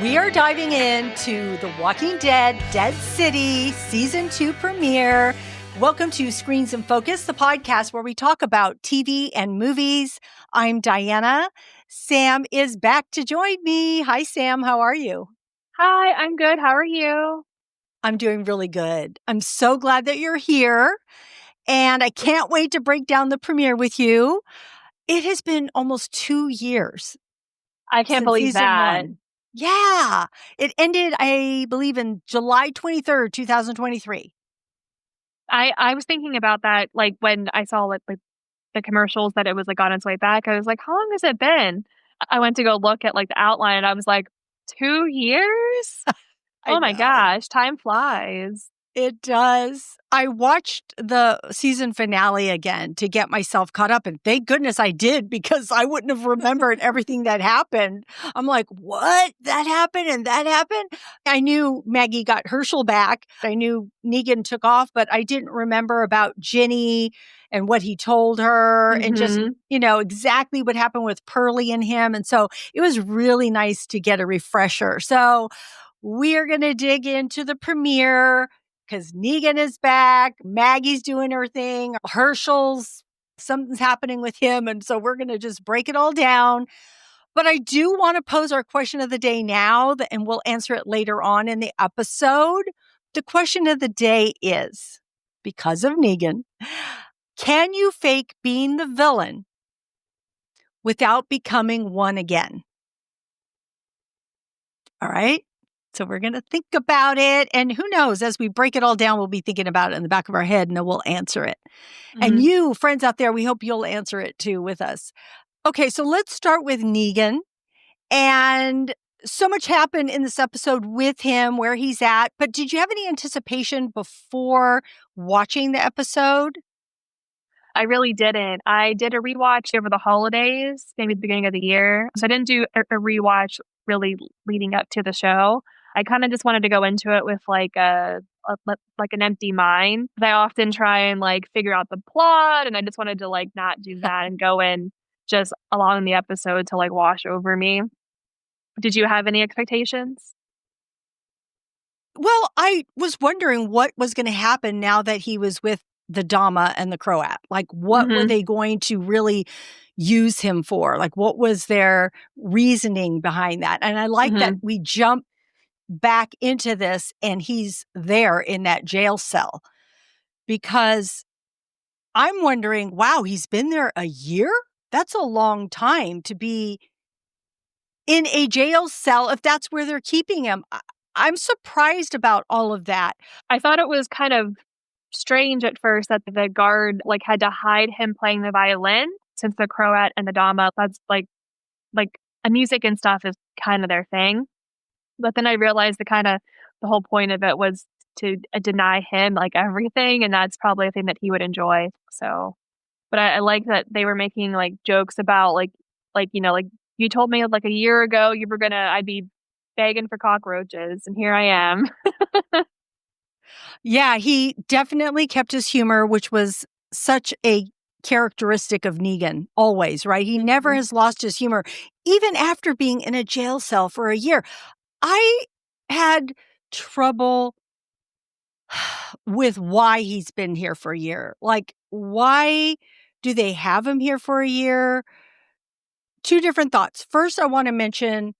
We are diving into The Walking Dead, Dead City, Season 2 premiere. Welcome to Screens in Focus, the podcast where we talk about TV and movies. I'm Diana. Sam is back to join me. Hi, Sam. How are you? Hi, I'm good. How are you? I'm doing really good. I'm so glad that you're here, and I can't wait to break down the premiere with you. It has been almost 2 years I can't since believe season that. 1. Yeah. It ended, I believe, in July 23rd, 2023. I was thinking about that, like, when I saw, like, the commercials that it was, like, on its way back. I was like, "How long has it been?" I went to go look at, like, the outline, and I was like, 2 years? I Oh my know. gosh, time flies. It does. I watched the season finale again to get myself caught up, and thank goodness I did because I wouldn't have remembered everything that happened. I'm like, what? That happened and that happened? I knew Maggie got Hershel back. I knew Negan took off, but I didn't remember about Ginny and what he told her and just, Mhm. exactly what happened with Pearlie and him. And so it was really nice to get a refresher. So we're going to dig into the premiere because Negan is back. Maggie's doing her thing. Hershel's, something's happening with him. And so we're going to just break it all down. But I do want to pose our question of the day now, and we'll answer it later on in the episode. The question of the day is, because of Negan, can you fake being the villain without becoming one again? All right. So we're going to think about it. And who knows, as we break it all down, we'll be thinking about it in the back of our head and then we'll answer it. And Mhm. you, friends out there, we hope you'll answer it too with us. Okay, so let's start with Negan. And so much happened in this episode with him, where he's at. But did you have any anticipation before watching the episode? I really didn't. I did a rewatch over the holidays, maybe the beginning of the year. So I didn't do a rewatch really leading up to the show. I kinda just wanted to go into it with, like, like, an empty mind. I often try and, like, figure out the plot, and I just wanted to, like, not do that and go in just allowing the episode to, like, wash over me. Did you have any expectations? Well, I was wondering what was going to happen now that he was with the Dama and the Croat. Like, what were Mhm, they going to really use him for? Like, what was their reasoning behind that? And I like that mhm. we jump back into this and he's there in that jail cell because I'm wondering, wow, he's been there a year? That's a long time to be in a jail cell if that's where they're keeping him. I'm surprised about all of that. I thought it was kind of strange at first that the guard, like, had to hide him playing the violin since the Croat and the Dama, that's, like, music and stuff is kinda their thing. But then I realized the whole point of it was to, deny him, like, everything, and that's probably a thing that he would enjoy, so but I like that they were making, like, jokes about, like, "You told me, like, a year ago you were gonna I'd be begging for cockroaches, and here I am." Yeah, he definitely kept his humor, which was such a characteristic of Negan always, right? He never Mhm. has lost his humor, even after being in a jail cell for a year. I had trouble with why he's been here for a year. Like, why do they have him here for a year? Two different thoughts. First, I want to mention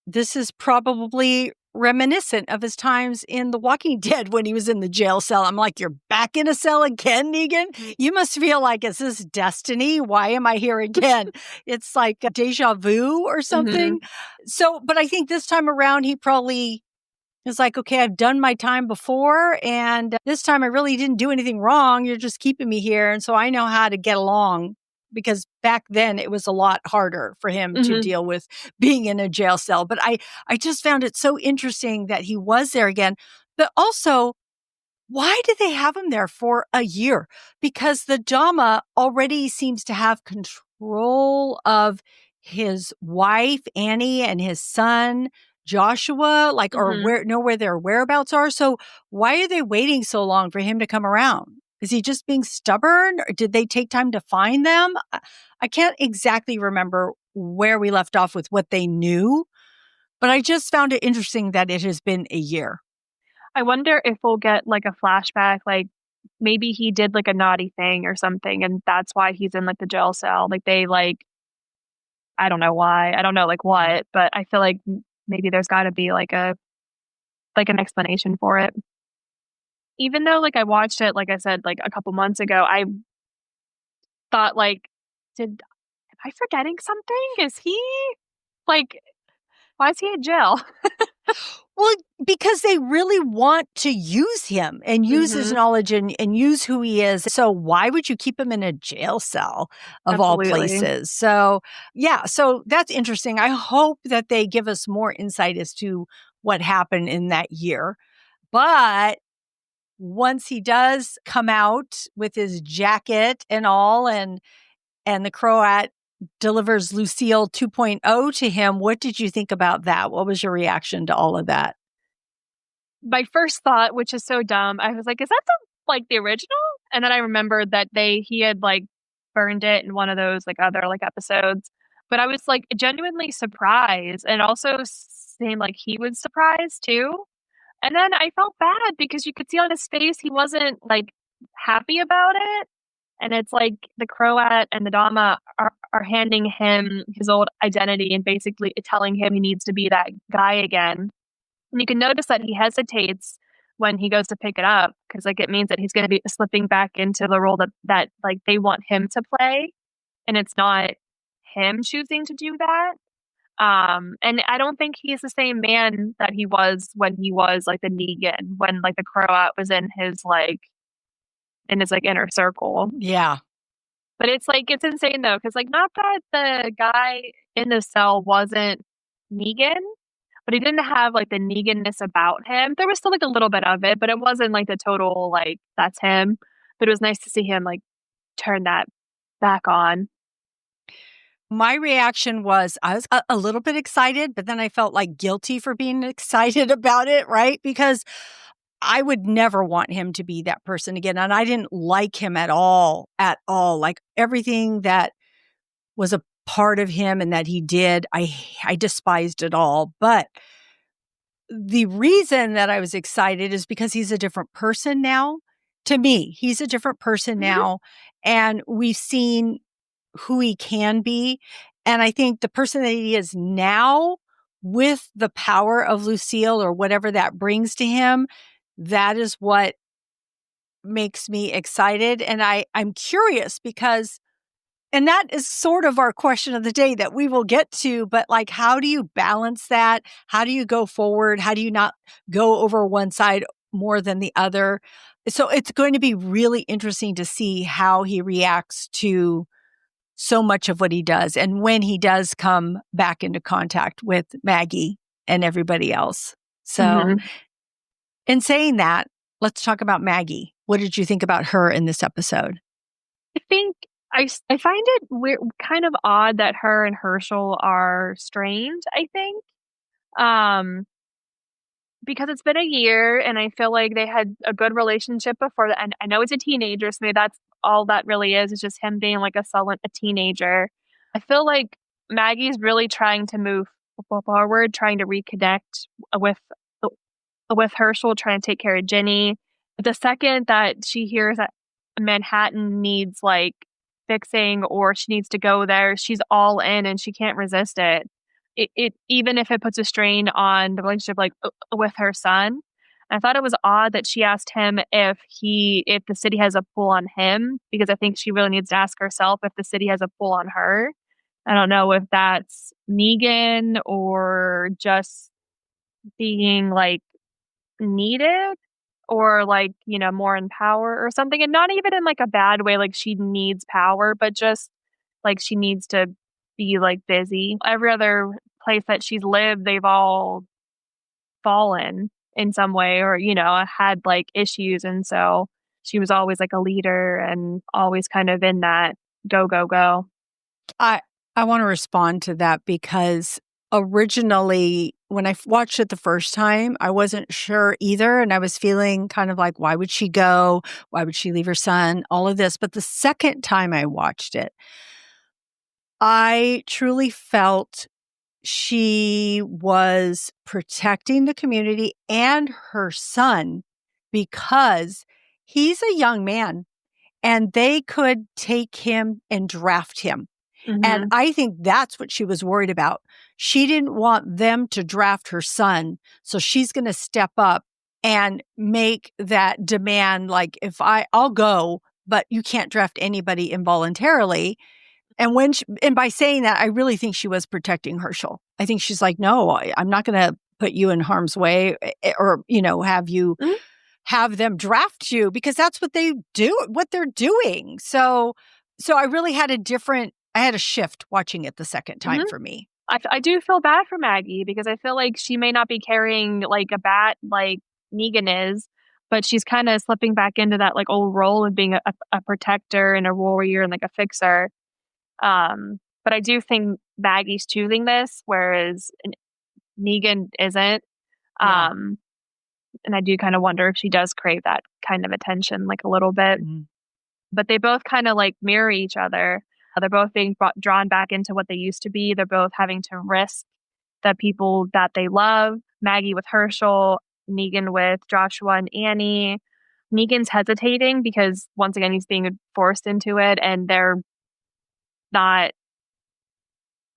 this is probably reminiscent of his times in The Walking Dead when he was in the jail cell. I'm like, you're back in a cell again, Negan? You must feel like, is this destiny? Why am I here again? It's like a deja vu or Mhm. something. So, but I think this time around, he probably is like, okay, I've done my time before, and this time I really didn't do anything wrong. You're just keeping me here. And so I know how to get along because back then it was a lot harder for him to Mhm. deal with being in a jail cell. But I just found it so interesting that he was there again. But also, why did they have him there for a year? Because the Dama already seems to have control of his wife, Annie, and his son, Joshua, like, or Mhm. know where their whereabouts are. So why are they waiting so long for him to come around? Is he just being stubborn, or did they take time to find them? I can't exactly remember where we left off with what they knew, But I just found it interesting that it has been a year. I wonder if we'll get like a flashback, like maybe he did like a naughty thing or something, and that's why he's in like the jail cell. Like they like, I don't know why. I don't know like what, but I feel like maybe there's got to be like an explanation for it. Even though like I watched it, like I said, like a couple months ago, I thought like, am I forgetting something? Is he like, why is he in jail? Well, because they really want to use him and use his Hmm. knowledge and use who he is. So why would you keep him in a jail cell of all Absolutely. places? So yeah, so that's interesting. I hope that they give us more insight as to what happened in that year. But once he does come out with his jacket and all, and the Croat delivers Lucille 2.0 to him, what did you think about that? What was your reaction to all of that? My first thought, which is so dumb, I was like, is that the original? And then I remembered that he had like burned it in one of those like other like episodes. But I was like genuinely surprised and also seemed like he was surprised too. And then I felt bad because you could see on his face he wasn't like happy about it. And it's like the Croat and the Dama are handing him his old identity and basically telling him he needs to be that guy again. And you can notice that he hesitates when he goes to pick it up because like it means that he's going to be slipping back into the role that like they want him to play, and it's not him choosing to do that. And I don't think he's the same man that he was when he was like the Negan, when like the Croat was in his like inner circle. Yeah. But it's like it's insane though, because like not that the guy in the cell wasn't Negan, but he didn't have like the Neganness about him. There was still like a little bit of it, but it wasn't like the total like that's him. But it was nice to see him like turn that back on. My reaction was I was a little bit excited, but then I felt like guilty for being excited about it, right? Because I would never want him to be that person again. And I didn't like him at all, at all. Like everything that was a part of him and that he did, I despised it all. But the reason that I was excited is because he's a different person now. To me, he's a different person Mhm. now. And we've seen who he can be. And I think the person that he is now, with the power of Lucille or whatever that brings to him, that is what makes me excited. And I'm curious because, and that is sort of our question of the day that we will get to, but like, how do you balance that? How do you go forward? How do you not go over one side more than the other? So it's going to be really interesting to see how he reacts to so much of what he does and when he does come back into contact with Maggie and everybody else. So, Mhm. in saying that, let's talk about Maggie. What did you think about her in this episode? I think I find it weird, kind of odd that her and Herschel are strained. I think. Um, because it's been a year and I feel like they had a good relationship before that. And I know he's a teenager, so maybe that's all that really is just him being like a teenager. I feel like Maggie's really trying to move forward, trying to reconnect with with Herschel, trying to take care of Jenny. The second that she hears that Manhattan needs like fixing or she needs to go there, she's all in and she can't resist it. It even if it puts a strain on the relationship like with her son. I thought it was odd that she asked him if the city has a pull on him because I think she really needs to ask herself if the city has a pull on her. I don't know if that's Negan or just being like needed or like, more in power or something. And not even in like a bad way, like she needs power, but just like she needs to be like busy. Every other place that she's lived, they've all fallen in some way or, had like issues. And so she was always like a leader and always kind of in that go, go, go. I I want to respond to that because originally when I watched it the first time, I wasn't sure either and I was feeling kind of like why would she go? Why would she leave her son? All of this, but the second time I watched it, I truly felt she was protecting the community and her son because he's a young man and they could take him and draft him. And Mhm. I think that's what she was worried about. She didn't want them to draft her son. So she's going to step up and make that demand like, I'll go, but you can't draft anybody involuntarily. And and by saying that, I really think she was protecting Hershel. I think she's like, no, I'm not going to put you in harm's way or, Mhm. have them draft you because that's what they're doing. So I really had I had a shift watching it the second time Mhm. for me. I do feel bad for Maggie because I feel like she may not be carrying like a bat like Negan is, but she's kind of slipping back into that like old role of being a protector and a warrior and like a fixer. But I do think Maggie's choosing this, whereas Negan isn't. Yeah. Um, and I do kind of wonder if she does crave that kind of attention, like a little bit. Mhm. But they both kind of like mirror each other. They're both being drawn back into what they used to be. They're both having to risk the people that they love. Maggie with Hershel, Negan with Joshua and Annie. Negan's hesitating because once again he's being forced into it, and they're not.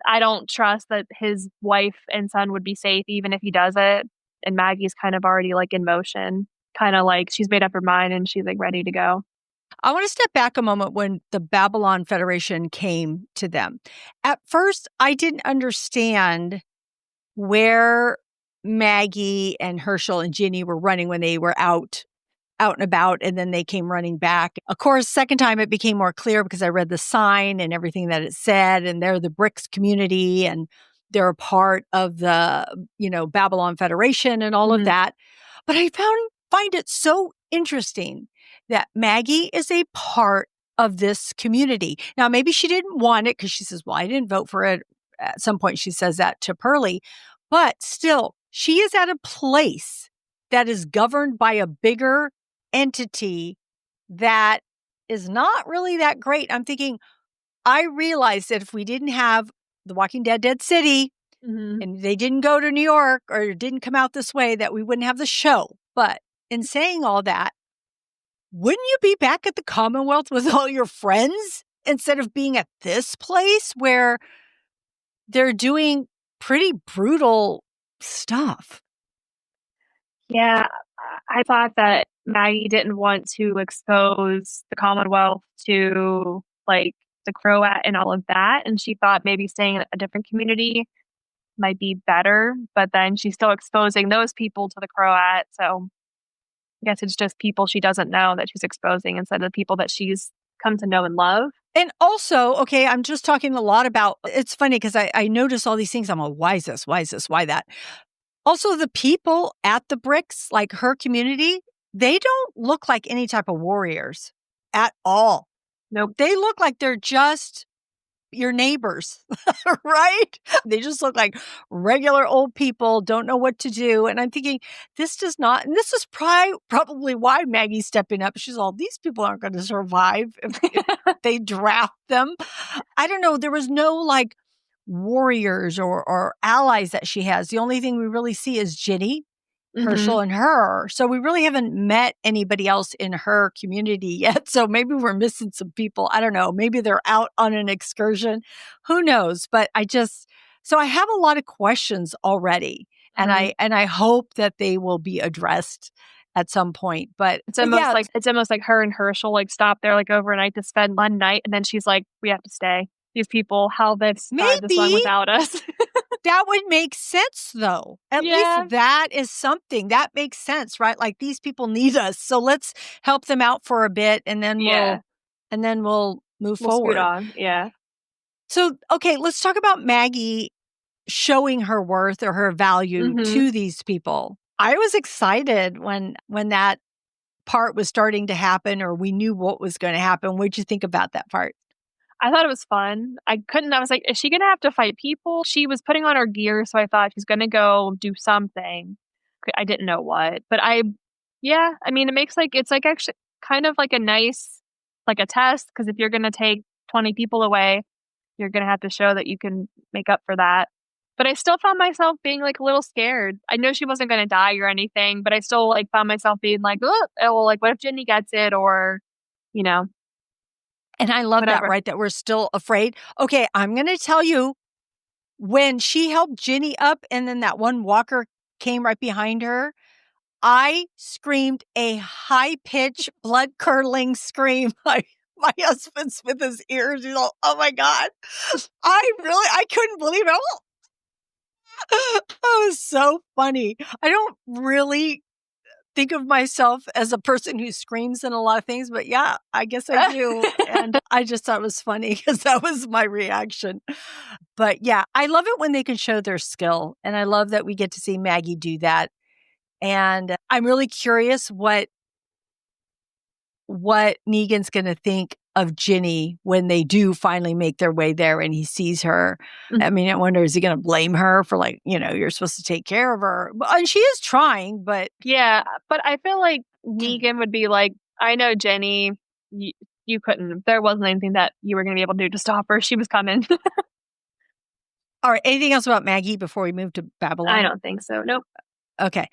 I don't trust that his wife and son would be safe even if he does it. And Maggie's kind of already like in motion, kind of like she's made up her mind and she's like ready to go. I want to step back a moment when the Babylon Federation came to them. At first, I didn't understand where Maggie and Hershel and Ginny were running when they were out and about, and then they came running back. Of course, second time it became more clear because I read the sign and everything that it said, and they're the BRICS community and they're a part of the, Babylon Federation and all of Mhm. that. But I find it so interesting that Maggie is a part of this community. Now, maybe she didn't want it because she says, well, I didn't vote for it. At some point, she says that to Pearlie, but still, she is at a place that is governed by a bigger entity that is not really that great. I'm thinking, I realized that if we didn't have The Walking Dead Dead City Mhm. and they didn't go to New York or didn't come out this way, that we wouldn't have the show. But in saying all that, wouldn't you be back at the Commonwealth with all your friends instead of being at this place where they're doing pretty brutal stuff? Yeah, I thought that Maggie didn't want to expose the Commonwealth to like the Croat and all of that, and she thought maybe staying in a different community might be better, but then she's still exposing those people to the Croat. So I guess it's just people she doesn't know that she's exposing instead of the people that she's come to know and love. And also, okay, I'm just talking a lot about it's funny because I notice all these things. I'm like, why is this? Why is this? Why that? Also, the people at the bricks, like her community, they don't look like any type of warriors at all. Nope. They look like they're just your neighbors, right? They just look like regular old people, don't know what to do. And I'm thinking, this does not, and this is probably why Maggie's stepping up. She's all, these people aren't going to survive if they draft them. I don't know. There was no like warriors or allies that she has. The only thing we really see is Ginny, Hmm. Hershel, and her. So we really haven't met anybody else in her community yet. So maybe we're missing some people. I don't know. Maybe they're out on an excursion. Who knows? But so I have a lot of questions already. And Hmm. I hope that they will be addressed at some point. It's But almost yeah, like her and Herschel like stop there like overnight to spend one night, and then she's like, "We have to stay. These people, how they've survived this long maybe without us." that would make sense, though. At least Yeah, that is something that makes sense, right? Like these people need us, so let's help them out for a bit, yeah. and then we'll move We'll scoot forward. on. Yeah. So, okay, let's talk about Maggie showing her worth or her value Hmm. to these people. I was excited when that part was starting to happen, or we knew what was going to happen. What'd you think about that part? I thought it was fun. I was like, is she gonna have to fight people? She was putting on her gear, so I thought she's gonna go do something. I didn't know what, but yeah, I mean, it makes like, it's like actually kind of like a nice, like a test, because if you're gonna take 20 people away, you're gonna have to show that you can make up for that. But I still found myself being like a little scared. I know she wasn't going to die or anything, but I still like found myself being like, oh, well, like what if Ginny gets it or, you know, And I love that, whatever. right? That we're still afraid. Okay, I'm going to tell you, when she helped Ginny up and then that one walker came right behind her, I screamed a high-pitched, blood-curdling scream. My husband's with his ears. He's all, oh my God. I couldn't believe it. That was so funny. I don't really think of myself as a person who screams in a lot of things, but yeah, I guess I do. And I just thought it was funny because that was my reaction. But yeah, I love it when they can show their skill. And I love that we get to see Maggie do that. And I'm really curious what Negan's going to think of Ginny when they do finally make their way there and he sees her. I mean, I wonder, is he going to blame her for like, you're supposed to take care of her? And she is trying, but. Yeah, but I feel like Negan would be like, I know Jenny, you couldn't, there wasn't anything that you were going to be able to do to stop her. She was coming. All right. Anything else about Maggie before we move to Babylon? I don't think so. Nope. Okay.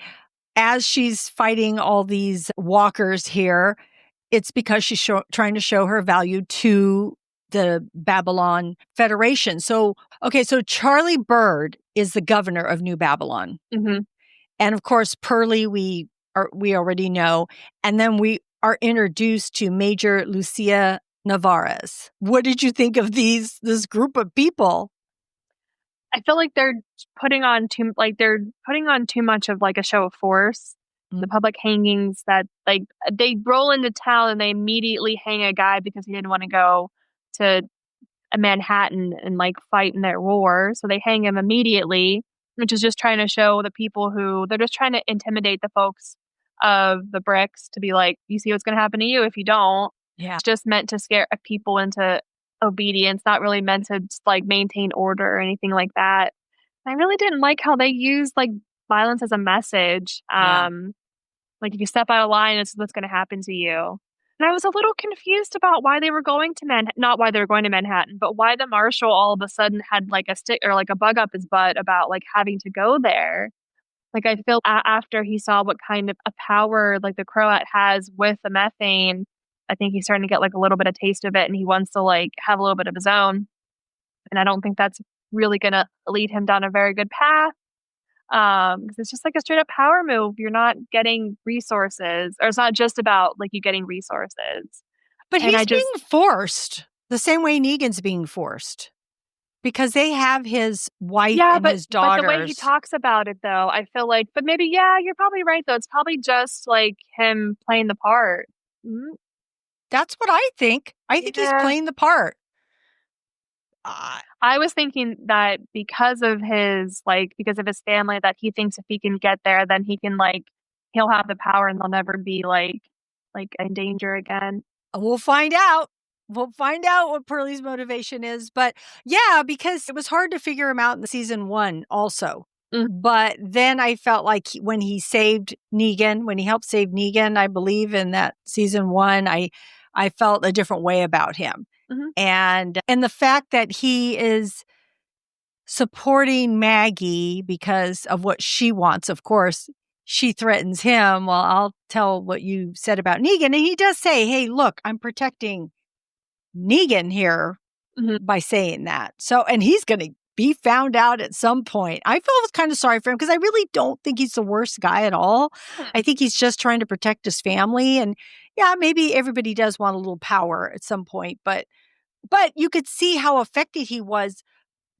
As she's fighting all these walkers here, it's because she's trying to show her value to the Babylon Federation. So Charlie Bird is the governor of New Babylon. Mm-hmm. And of course, Pearlie, we already know. And then we are introduced to Major Lucia Navarez. What did you think of this group of people? I feel like they're putting on too much of like a show of force. The public hangings that like they roll into town and they immediately hang a guy because he didn't want to go to a Manhattan and like fight in their war. So they hang him immediately, which is just trying to show the people who they're just trying to intimidate the folks of the bricks to be like, you see what's going to happen to you if you don't. Yeah. It's just meant to scare people into obedience, not really meant to like maintain order or anything like that. I really didn't like how they used like violence as a message. Yeah. Like if you step out of line, this is what's going to happen to you. And I was a little confused about why they were going to not why they were going to Manhattan, but why the marshal all of a sudden had like a stick or like a bug up his butt about like having to go there. Like I feel after he saw what kind of a power like the Croat has with the methane, I think he's starting to get like a little bit of taste of it, and he wants to like have a little bit of his own. And I don't think that's really going to lead him down a very good path. Because it's just like a straight up power move. You're not getting resources, or it's not just about like you getting resources. But he's being forced the same way Negan's being forced because they have his wife and his daughters. But the way he talks about it, though, I feel like, but maybe, yeah, you're probably right, though. It's probably just like him playing the part. Mm-hmm. That's what I think. I think he's playing the part. I was thinking that because of his family, that he thinks if he can get there, then he can he'll have the power and they'll never be like in danger again. We'll find out. We'll find out what Pearlie's motivation is. But yeah, because it was hard to figure him out in the season 1 also. Mm-hmm. But then I felt like when he helped save Negan, I believe in that season 1, I felt a different way about him. Mm-hmm. And the fact that he is supporting Maggie because of what she wants, of course, she threatens him. Well, I'll tell what you said about Negan. And he does say, hey, look, I'm protecting Negan here by saying that. So, and he's going to be found out at some point. I feel kind of sorry for him because I really don't think he's the worst guy at all. I think he's just trying to protect his family. And yeah, maybe everybody does want a little power at some point, but you could see how affected he was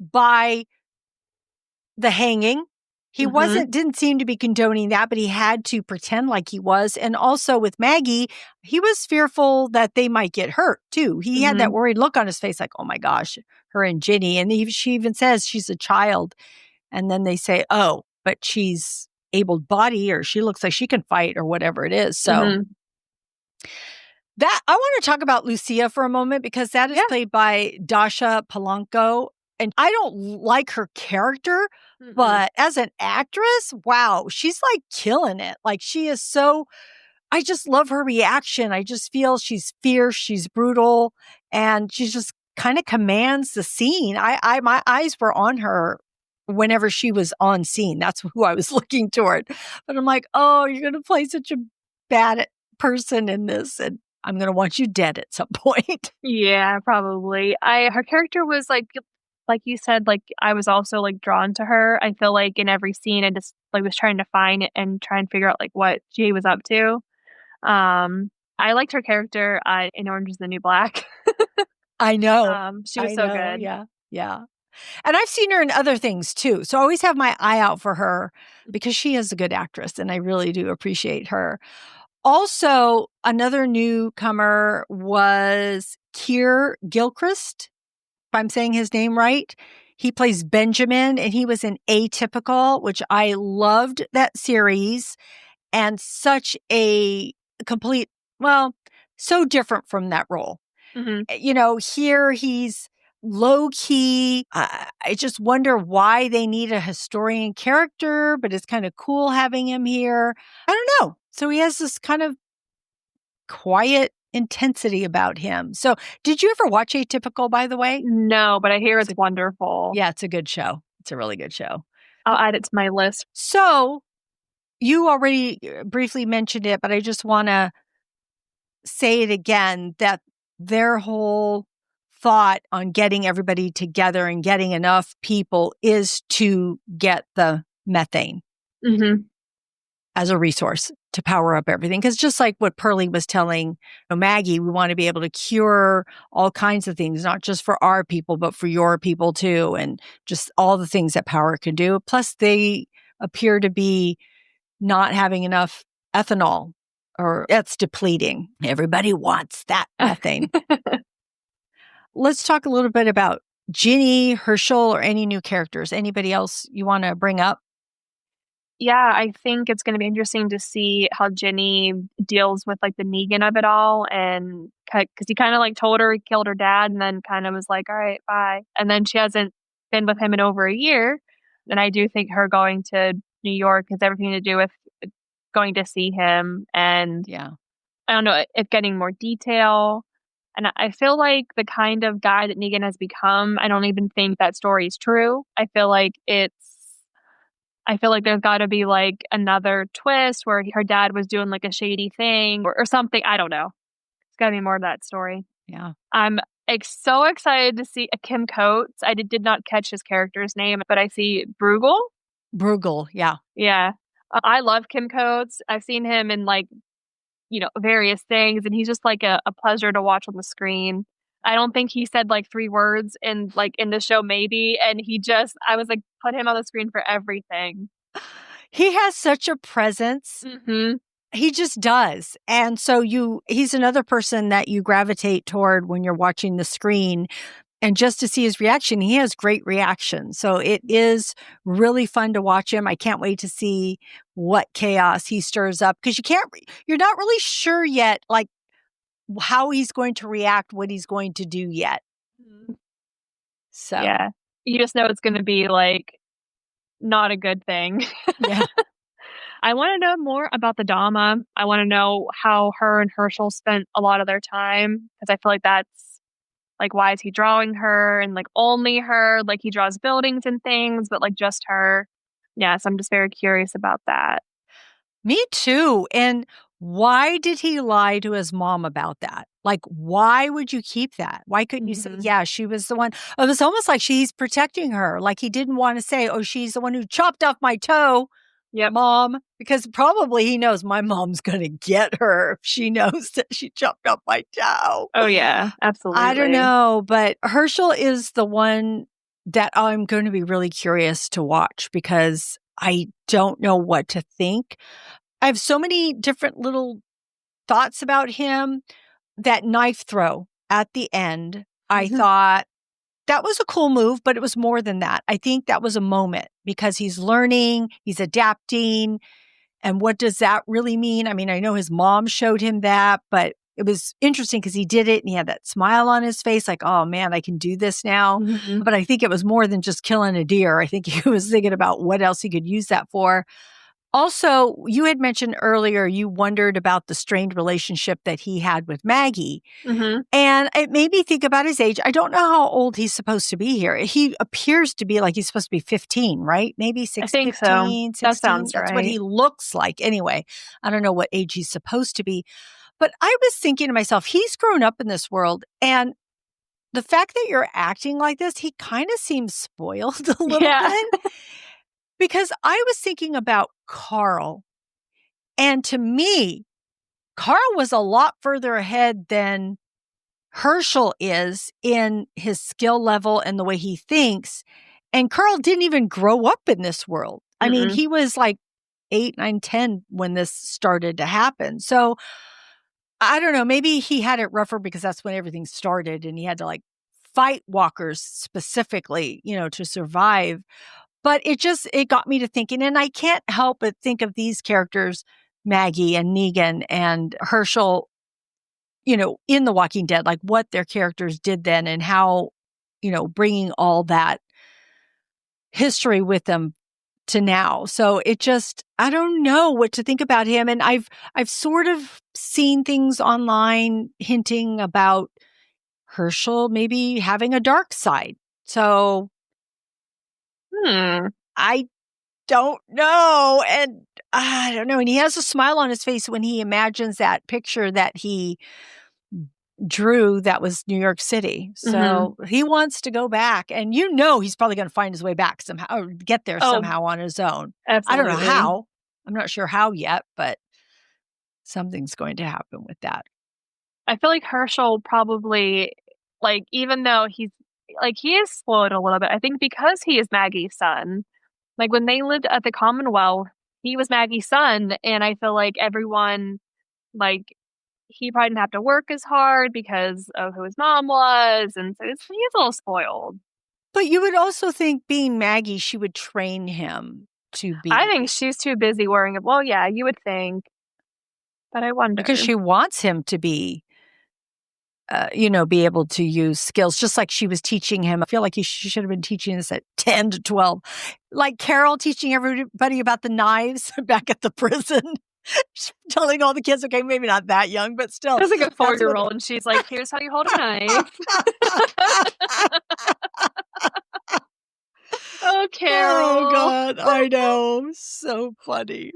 by the hanging. He didn't seem to be condoning that, but he had to pretend like he was. And also with Maggie, he was fearful that they might get hurt too. He had that worried look on his face like, oh my gosh, her and Ginny. And she even says she's a child. And then they say, oh, but she's able-bodied or she looks like she can fight or whatever it is. So that I want to talk about Lucia for a moment because that is played by Dasha Polanco. And I don't like her character, but as an actress, wow, she's like killing it. Like she is so, I just love her reaction. I just feel she's fierce, she's brutal, and she just kind of commands the scene. My eyes were on her whenever she was on scene. That's who I was looking toward. But I'm like, oh, you're going to play such a bad person in this, and I'm going to want you dead at some point. Yeah, probably. Her character was like you said, like I was also like drawn to her. I feel like in every scene I just like was trying to find it and try and figure out like what she was up to. I liked her character in Orange is the New Black. I know. She was I so know. good. Yeah. Yeah. And I've seen her in other things too. So I always have my eye out for her because she is a good actress and I really do appreciate her. Also, another newcomer was Keir Gilchrist, if I'm saying his name right. He plays Benjamin and he was in Atypical, which I loved that series, and such a complete, well, so different from that role. Hmm. Here he's low key. I just wonder why they need a historian character, but it's kind of cool having him here. I don't know. So he has this kind of quiet intensity about him. So, did you ever watch Atypical, by the way? No, but I hear it's wonderful. Yeah, it's a good show. It's a really good show. I'll add it to my list. So, you already briefly mentioned it, but I just want to say it again that their whole thought on getting everybody together and getting enough people is to get the methane Hmm. as a resource to power up everything. Because just like what Pearlie was telling Maggie, we want to be able to cure all kinds of things, not just for our people, but for your people too. And just all the things that power can do. Plus, they appear to be not having enough ethanol, or it's depleting. Everybody wants that methane. Let's talk a little bit about Ginny, Hershel, or any new characters. Anybody else you want to bring up? Yeah, I think it's going to be interesting to see how Ginny deals with like the Negan of it all, and because he kind of like told her he killed her dad, and then kind of was like, "All right, bye," and then she hasn't been with him in over a year. And I do think her going to New York has everything to do with going to see him, and Yeah. I don't know if getting more detail. And I feel like the kind of guy that Negan has become, I don't even think that story is true. I feel like there's got to be like another twist where her dad was doing like a shady thing or something. I don't know. It's got to be more of that story. Yeah. I'm so excited to see Kim Coates. I did not catch his character's name, but I see Bruegel. Yeah. Yeah. I love Kim Coates. I've seen him in like, various things, and he's just like a pleasure to watch on the screen. I don't think he said like 3 words in the show maybe, and I was like, put him on the screen for everything. He has such a presence. Mm-hmm. He just does. And so he's another person that you gravitate toward when you're watching the screen. And just to see his reaction, he has great reaction. So it is really fun to watch him. I can't wait to see what chaos he stirs up, because you're not really sure yet, like how he's going to react, what he's going to do yet. So Yeah. You just know it's going to be like not a good thing. yeah. I want to know more about the Dama. I want to know how her and Hershel spent a lot of their time, because I feel like that's like, why is he drawing her and like only her? Like he draws buildings and things, but like just her. Yeah, so I'm just very curious about that. Me too. And why did he lie to his mom about that? Like, why would you keep that? Why couldn't you say, yeah, she was the one? It was almost like she's protecting her. Like he didn't want to say, oh, she's the one who chopped off my toe. Yep. Mom, because probably he knows my mom's going to get her if she knows that she chopped off my toe. Oh, yeah, absolutely. I don't know, but Hershel is the one that I'm going to be really curious to watch, because I don't know what to think. I have so many different little thoughts about him. That knife throw at the end, I thought that was a cool move, but it was more than that. I think that was a moment, because he's learning, he's adapting. And what does that really mean? I mean, I know his mom showed him that, but it was interesting because he did it and he had that smile on his face, like, oh man, I can do this now. Mm-hmm. But I think it was more than just killing a deer. I think he was thinking about what else he could use that for. Also, you had mentioned earlier you wondered about the strained relationship that he had with Maggie. Mm-hmm. And it made me think about his age. I don't know how old he's supposed to be here. He appears to be like he's supposed to be 15, right? Maybe I think so. 15, That 16. sounds That's what he right. looks like. Anyway, I don't know what age he's supposed to be. But I was thinking to myself, he's grown up in this world. And the fact that you're acting like this, he kind of seems spoiled a little Yeah. bit. Because I was thinking about Carl. And to me, Carl was a lot further ahead than Hershel is in his skill level and the way he thinks. And Carl didn't even grow up in this world. I mean, Mm-mm. he was like 8, 9, 10 when this started to happen. So I don't know. Maybe he had it rougher because that's when everything started and he had to like fight walkers specifically, to survive. But it got me to thinking, and I can't help but think of these characters, Maggie and Negan and Hershel, in The Walking Dead, like what their characters did then and how, bringing all that history with them to now. So I don't know what to think about him. And I've sort of seen things online hinting about Hershel maybe having a dark side. So I don't know. And I don't know. And he has a smile on his face when he imagines that picture that he drew that was New York City. So he wants to go back. And he's probably going to find his way back somehow or get there Oh, somehow on his own. I don't know absolutely. how. I'm not sure how yet, but something's going to happen with that. I feel like Hershel probably, like, even though he is spoiled a little bit, I think because he is Maggie's son. Like, when they lived at the Commonwealth, he was Maggie's son, and I feel like everyone, like, he probably didn't have to work as hard because of who his mom was, and so he's a little spoiled. But you would also think being Maggie, she would train him to I be. think she's too busy worrying. Well, yeah, you would think, but I wonder. Because she wants him to be be able to use skills, just like she was teaching him. I feel like she should have been teaching this at 10 to 12. Like Carol teaching everybody about the knives back at the prison. Telling all the kids, okay, maybe not that young, but still. There's like a 4-year-old, and she's like, here's how you hold a knife. Oh, Carol. Oh, God. I know. So funny.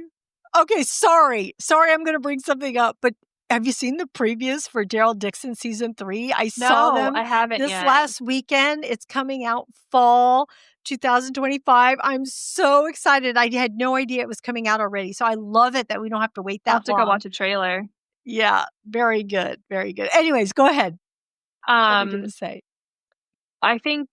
Okay, sorry. I'm going to bring something up, but have you seen the previews for Daryl Dixon season 3? I saw No, them I haven't this yet. last weekend. It's coming out fall 2025. I'm so excited. I had no idea it was coming out already. So I love it that we don't have to wait I'll have that to long. go watch a trailer. Yeah, very good. Very good. Anyways, go ahead. What are you going to say? I think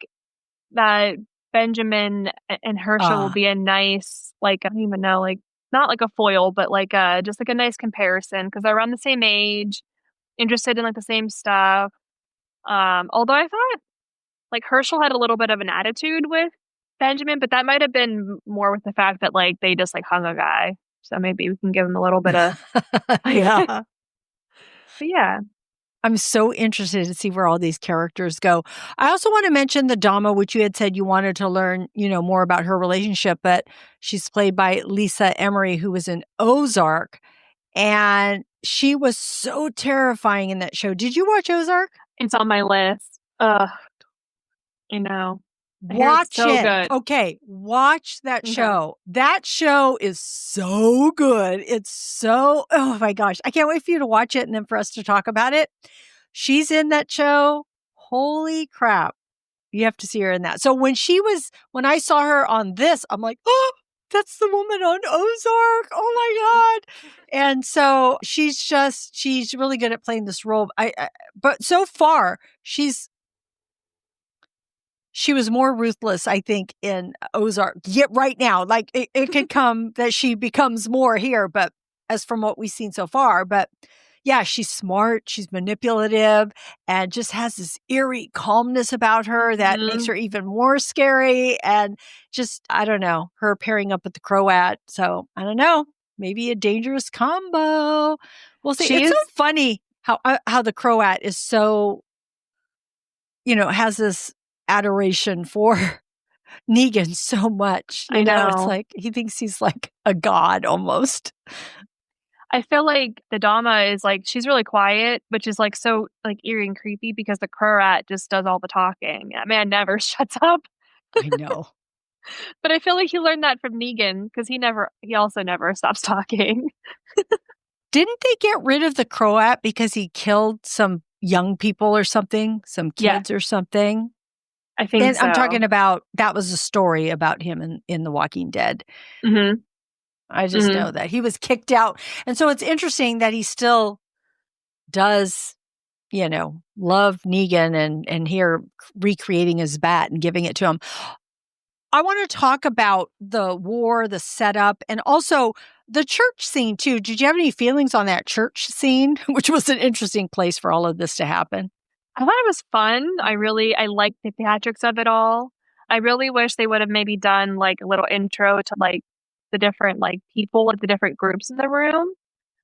that Benjamin and Hershel will be a nice, like, I don't even know, like, not like a foil, but like just like a nice comparison because they're around the same age, interested in like the same stuff. Although I thought like Hershel had a little bit of an attitude with Benjamin, but that might have been more with the fact that like they just like hung a guy. So maybe we can give him a little bit of Yeah. But yeah. I'm so interested to see where all these characters go. I also want to mention the Dama, which you had said you wanted to learn, more about her relationship, but she's played by Lisa Emery, who was in Ozark. And she was so terrifying in that show. Did you watch Ozark? It's on my list. Ugh. I know. Watch so it. good. Okay, watch that Okay. show. That show is so good. Oh my gosh. I can't wait for you to watch it and then for us to talk about it. She's in that show. Holy crap. You have to see her in that. So when when I saw her on this, I'm like, oh, that's the woman on Ozark. Oh my God. And so she's really good at playing this role. But so far, she was more ruthless, I think, in Ozark. Yet right now, like it could come that she becomes more here, but as from what we've seen so far, but yeah, she's smart, she's manipulative, and just has this eerie calmness about her that makes her even more scary. And just, I don't know, her pairing up with the Croat. So I don't know, maybe a dangerous combo. We'll see. It's so funny how the Croat is so, has this adoration for Negan so much. I It's know. like he thinks he's like a god almost. I feel like the Dama is like she's really quiet, which is like so like eerie and creepy because the Krurat just does all the talking. That man never shuts up. I know. But I feel like he learned that from Negan because he also never stops talking. Didn't they get rid of the Croat because he killed some young people or something, some Yeah, kids or something? I think And I'm so. talking about that was a story about him in The Walking Dead. Hmm. I just Hmm. know that he was kicked out. And so it's interesting that he still does, love Negan and here recreating his bat and giving it to him. I want to talk about the war, the setup, and also the church scene too. Did you have any feelings on that church scene, which was an interesting place for all of this to happen? I thought it was fun. I liked the theatrics of it all. I really wish they would have maybe done like a little intro to like the different like people, like the different groups in the room.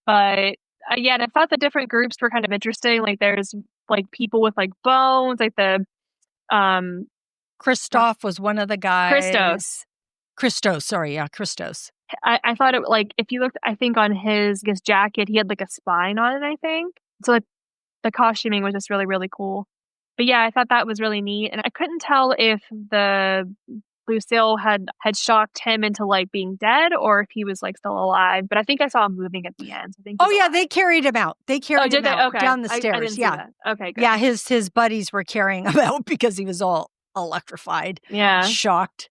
But yeah, and I thought the different groups were kind of interesting. Like there's like people with like bones, like the um Christoph was one of the Christos. guys. Christos, sorry, yeah, Christos. I thought it like if you looked, I think on his jacket, he had like a spine on it. I think so. Like the costuming was just really really cool. But yeah, I thought that was really neat, and I couldn't tell if the Lucille had shocked him into like being dead or if he was like still alive. But I think I saw him moving at the end. So I think Oh he's yeah, alive. they carried him out. They Oh, carried did him they? out Okay, down the I stairs. didn't see Yeah. that. Okay, good. Yeah, his buddies were carrying him out because he was all electrified, Yeah. shocked.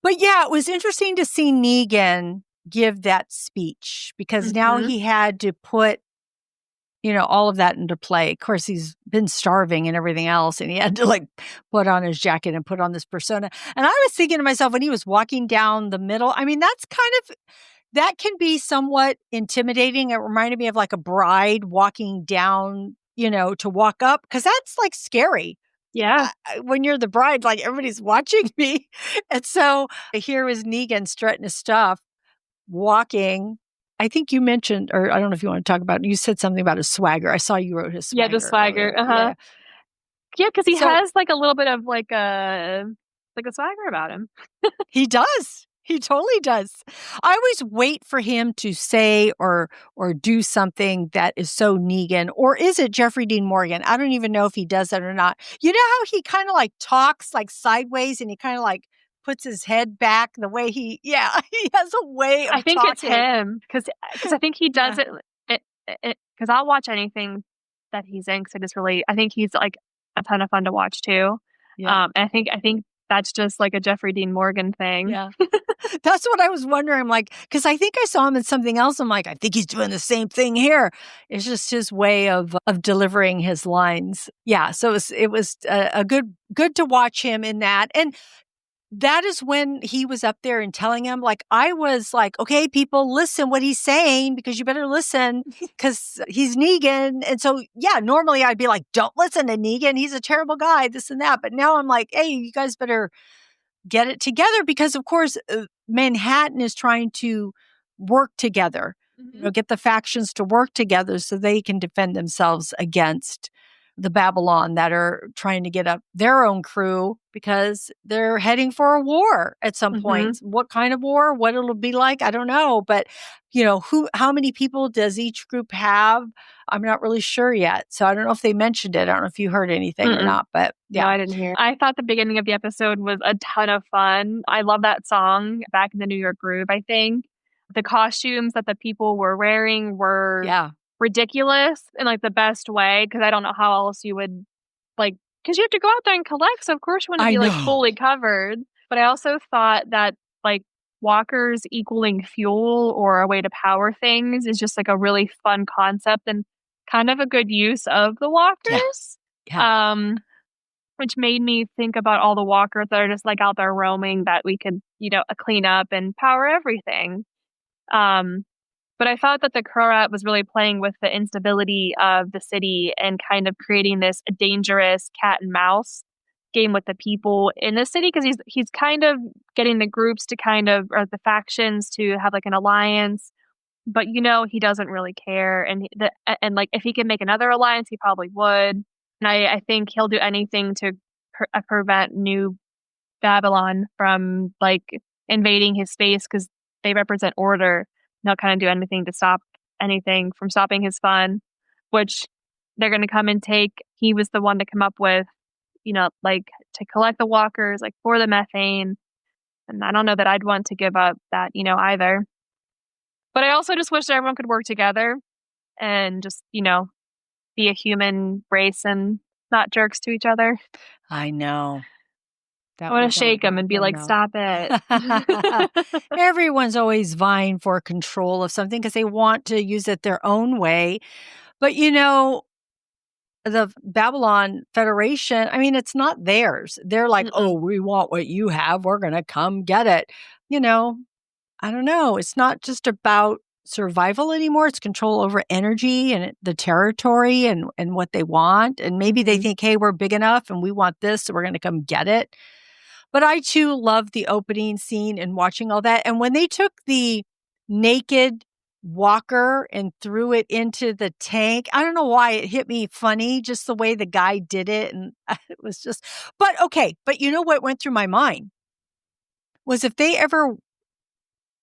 But yeah, it was interesting to see Negan give that speech because now Hmm. he had to put all of that into play. Of course, he's been starving and everything else, and he had to like put on his jacket and put on this persona. And I was thinking to myself when he was walking down the middle, I mean, that can be somewhat intimidating. It reminded me of like a bride walking down, to walk up because that's like scary. Yeah. When you're the bride, like everybody's watching me. And so here was Negan strutting his stuff, walking. I think you mentioned, or I don't know if you want to talk about, you said something about his swagger. I saw you wrote his Yeah, the swagger swagger. earlier. Uh-huh. Yeah. Yeah, because he So has like a little bit of like a swagger about him. he does. He totally does. I always wait for him to say or do something that is so Negan, or is it Jeffrey Dean Morgan? I don't even know if he does that or not. You know how he kind of like talks like sideways and he kind of like puts his head back the way yeah, he has a way I of think it's talking. him because I think he does Yeah. it because I'll watch anything that he's in because I think he's like a ton of fun to watch too. Yeah. And I think that's just like a Jeffrey Dean Morgan thing. Yeah. That's what I was wondering. I'm like, because I think I saw him in something else. I'm like, I think he's doing the same thing here. It's just his way of delivering his lines. Yeah. So it was a good to watch him in that. And that is when he was up there and telling him, like, I was like, okay, people, listen what he's saying because you better listen because he's Negan. And so, yeah, normally I'd be like, don't listen to Negan. He's a terrible guy, this and that. But now I'm like, hey, you guys better get it together because, of course, Manhattan is trying to work together, Mhm. get the factions to work together so they can defend themselves against the Babylon that are trying to get up their own crew because they're heading for a war at some Mhm. point. What kind of war, what it'll be like, I don't know. But, how many people does each group have? I'm not really sure yet. So I don't know if they mentioned it. I don't know if you heard anything or Mm-mm. not, but No, yeah. I didn't hear. I thought the beginning of the episode was a ton of fun. I love that song, Back in the New York Groove, I think. The costumes that the people were wearing were Yeah. ridiculous in like the best way because I don't know how else you would like because you have to go out there and collect, so of course you want to I be like know. fully covered. But I also thought that like walkers equaling fuel or a way to power things is just like a really fun concept and kind of a good use of the Yeah. walkers. Yeah. Um which made me think about all the walkers that are just like out there roaming that we could, clean up and power everything. Um, but I thought that the Croat was really playing with the instability of the city and kind of creating this dangerous cat and mouse game with the people in the city because he's kind of getting the groups to kind of or the factions to have like an alliance, but he doesn't really care and like if he could make another alliance he probably would. And I think he'll do anything to prevent new Babylon from like invading his space because they represent order. They'll kind of do anything to stop anything from stopping his fun, which they're going to come and take. He was the one to come up with, like to collect the walkers, like for the methane. And I don't know that I'd want to give up that, either. But I also just wish that everyone could work together and just, be a human race and not jerks to each other. I know. I That want would to not shake them and be happen, like, no. stop it. Everyone's always vying for control of something because they want to use it their own way. But, the Babylon Federation, I mean, it's not theirs. They're like, oh, we want what you have. We're going to come get it. I don't know. It's not just about survival anymore. It's control over energy and the territory and what they want. And maybe they think, hey, we're big enough and we want this, so we're going to come get it. But I too love the opening scene and watching all that. And when they took the naked walker and threw it into the tank, I don't know why it hit me funny, just the way the guy did it. And it was just, but okay. But you know what went through my mind was if they ever,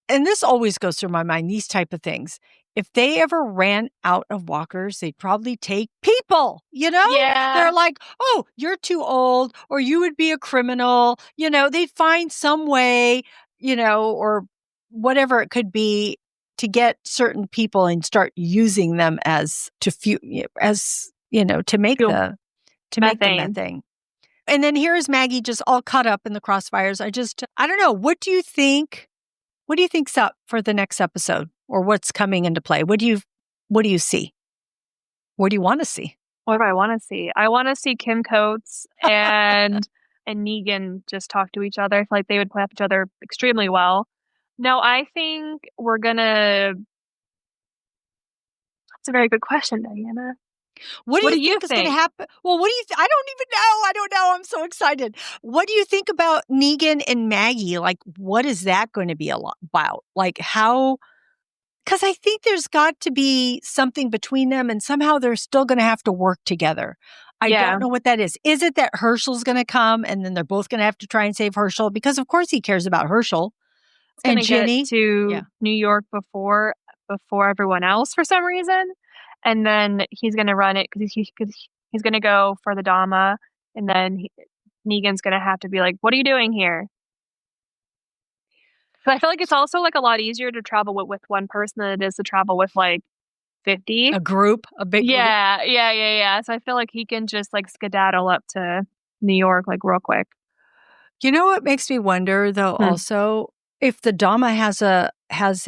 and this always goes through my mind, these type of things. If they ever ran out of walkers, they'd probably take people, Yeah. They're like, oh, you're too old, or you would be a criminal. They'd find some way, or whatever it could be to get certain people and start using them to make Fuel. the methane. And then here's Maggie just all caught up in the crossfires. I don't know. What do you think? What do you think's up for the next episode, or what's coming into play? What do you see? What do you want to see? What do I want to see? I want to see Kim Coates and Negan just talk to each other. I feel like they would play off each other extremely well. No, I think we're gonna. That's a very good question, Diana. What do you think is going to happen? Well, what do you I don't even know. I don't know. I'm so excited. What do you think about Negan and Maggie? Like, what is that going to be about? Like, how? Because I think there's got to be something between them, and somehow they're still going to have to work together. I don't know what that is. Is it that Hershel's going to come, and then they're both going to have to try and save Hershel? Because, of course, he cares about Hershel. And Ginny get to New York before everyone else for some reason. And then he's going to run it because he's going to go for the Dama. And then Negan's going to have to be like, what are you doing here? But I feel like it's also like a lot easier to travel with one person than it is to travel with like 50. A group, a big group. Yeah. So I feel like he can just like skedaddle up to New York like real quick. You know what makes me wonder though also if the Dama has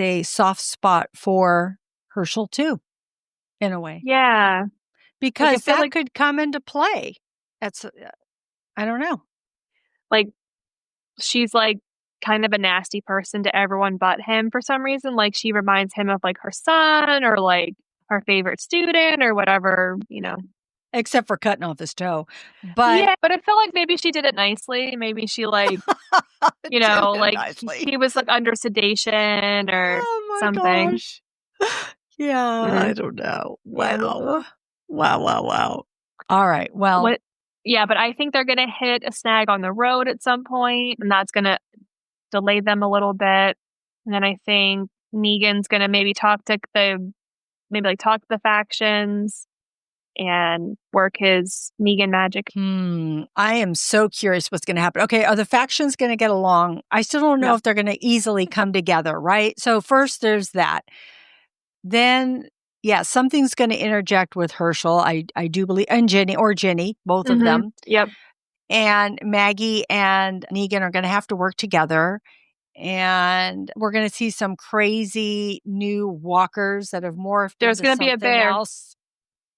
a soft spot for Hershel too, in a way. Yeah. Because that could come into play. That's, I don't know. Like, she's like kind of a nasty person to everyone but him for some reason. Like, she reminds him of like her son or like her favorite student or whatever, Except for cutting off his toe. But yeah, but I feel like maybe she did it nicely. Maybe she like, like he was like under sedation or something. Gosh. Yeah, I don't know. Wow. Wow. All right. Well, yeah, but I think they're going to hit a snag on the road at some point, and that's going to delay them a little bit. And then I think Negan's going to maybe talk to the factions and work his Negan magic. I am so curious what's going to happen. Okay, are the factions going to get along? I still don't know if they're going to easily come together, right? So first there's that. Then, something's going to interject with Hershel. I do believe, and Ginny, both of them. Yep. And Maggie and Negan are going to have to work together. And we're going to see some crazy new walkers that have morphed. There's going to be a bear. Else.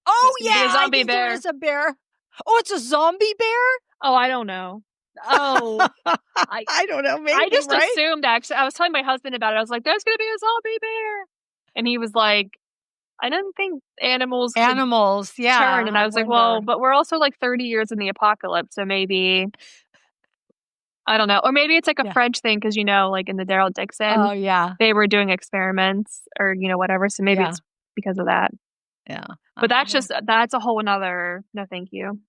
Oh, yeah. A zombie bear. There is a bear. Oh, it's a zombie bear? Oh, I don't know. Oh, I don't know. Maybe, I just assumed, actually. I was telling my husband about it. I was like, there's going to be a zombie bear. And he was like, I didn't think animals turn. And I was like, well, but we're also like 30 years in the apocalypse. So maybe, I don't know. Or maybe it's like a French thing because, like in the Daryl Dixon, they were doing experiments or, whatever. So maybe it's because of that. Yeah. But that's a whole another, no thank you.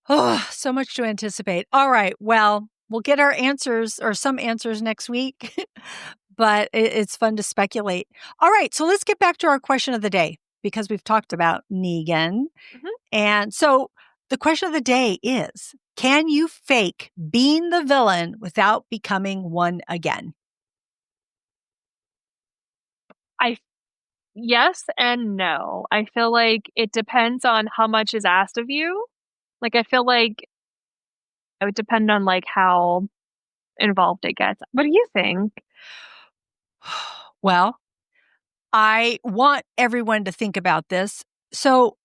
Oh, so much to anticipate. All right. Well, we'll get our answers or some answers next week, but it's fun to speculate. All right. So let's get back to our question of the day because we've talked about Negan. Mhm. And so the question of the day is, can you fake being the villain without becoming one again? Yes and no. I feel like it depends on how much is asked of you. Like, I feel like it would depend on, like, how involved it gets. What do you think? Well, I want everyone to think about this. So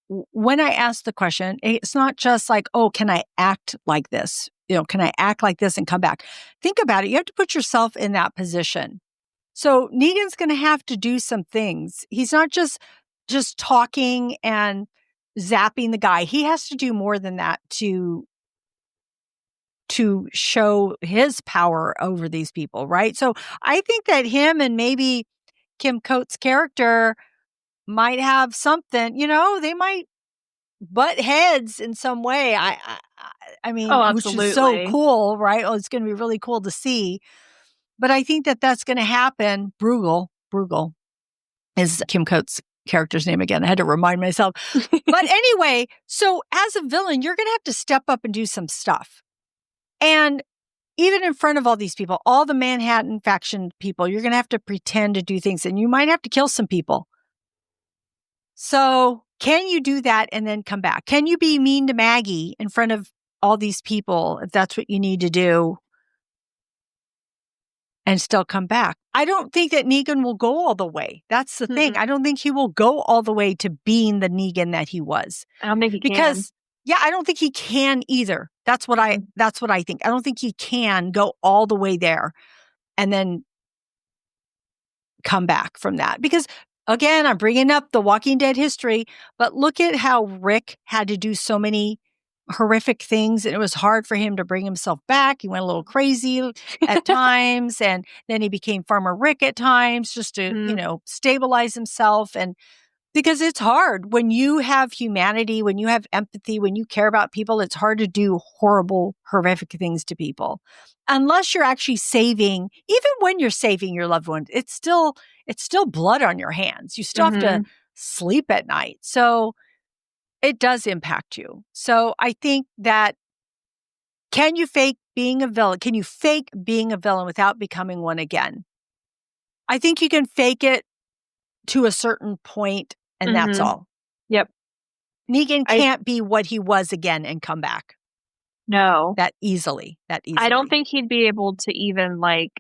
when I ask the question, it's not just like, oh, can I act like this? Can I act like this and come back? Think about it. You have to put yourself in that position. So Negan's going to have to do some things. He's not just talking and zapping the guy. He has to do more than that to show his power over these people, right? So I think that him and maybe Kim Coates' character might have something, they might butt heads in some way. I Oh, mean, which is so absolutely. cool, right? Oh, it's going to be really cool to see. But I think that that's going to happen. Bruegel is Kim Coates' character's name again. I had to remind myself. But anyway, so as a villain, you're going to have to step up and do some stuff. And even in front of all these people, all the Manhattan faction people, you're going to have to pretend to do things and you might have to kill some people. So can you do that and then come back? Can you be mean to Maggie in front of all these people if that's what you need to do and still come back? I don't think that Negan will go all the way. That's the thing. Mm-mm. I don't think he will go all the way to being the Negan that he was. I don't think he can. Because yeah, I don't think he can either. That's what I think. I don't think he can go all the way there and then come back from that. Because again, I'm bringing up the Walking Dead history, but look at how Rick had to do so many horrific things and it was hard for him to bring himself back. He went a little crazy at times and then he became Farmer Rick at times just to, stabilize himself. And because it's hard when you have humanity, when you have empathy, when you care about people, it's hard to do horrible, horrific things to people. Unless you're actually saving, even when you're saving your loved one, it's still blood on your hands. You still have to sleep at night. So it does impact you. So I think that can you fake being a villain? Can you fake being a villain without becoming one again? I think you can fake it to a certain point and that's all. Yep. Negan can't be what he was again and come back No. that easily. I don't think he'd be able to even like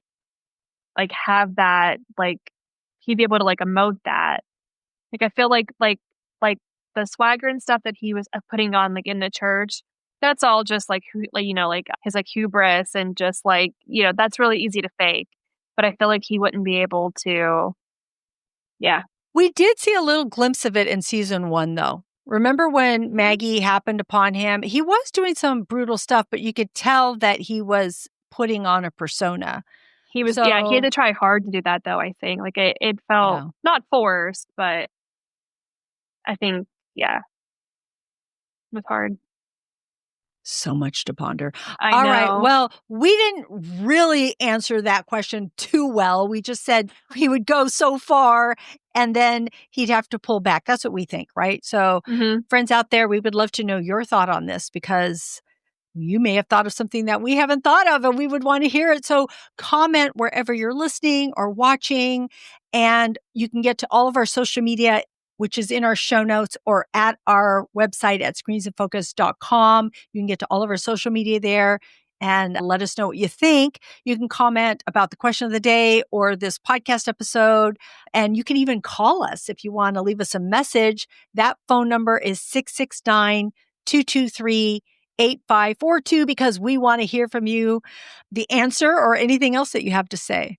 have that, like he'd be able to like emote that. Like I feel like the swagger and stuff that he was putting on like in the church, that's all just like like his like hubris and just like, that's really easy to fake. But I feel like he wouldn't be able to. Yeah. We did see a little glimpse of it in season 1 though. Remember when Maggie happened upon him? He was doing some brutal stuff, but you could tell that he was putting on a persona. He was, he had to try hard to do that though, I think. Like it felt not forced, but I think, it was hard. So much to ponder. I know. All right. Well, we didn't really answer that question too well. We just said he would go so far and then he'd have to pull back. That's what we think, right? So friends out there, we would love to know your thought on this because you may have thought of something that we haven't thought of and we would want to hear it. So comment wherever you're listening or watching, and you can get to all of our social media, which is in our show notes or at our website at screensandfocus.com. You can get to all of our social media there and let us know what you think. You can comment about the question of the day or this podcast episode, and you can even call us if you want to leave us a message. That phone number is 669-223-8542 because we want to hear from you, the answer or anything else that you have to say.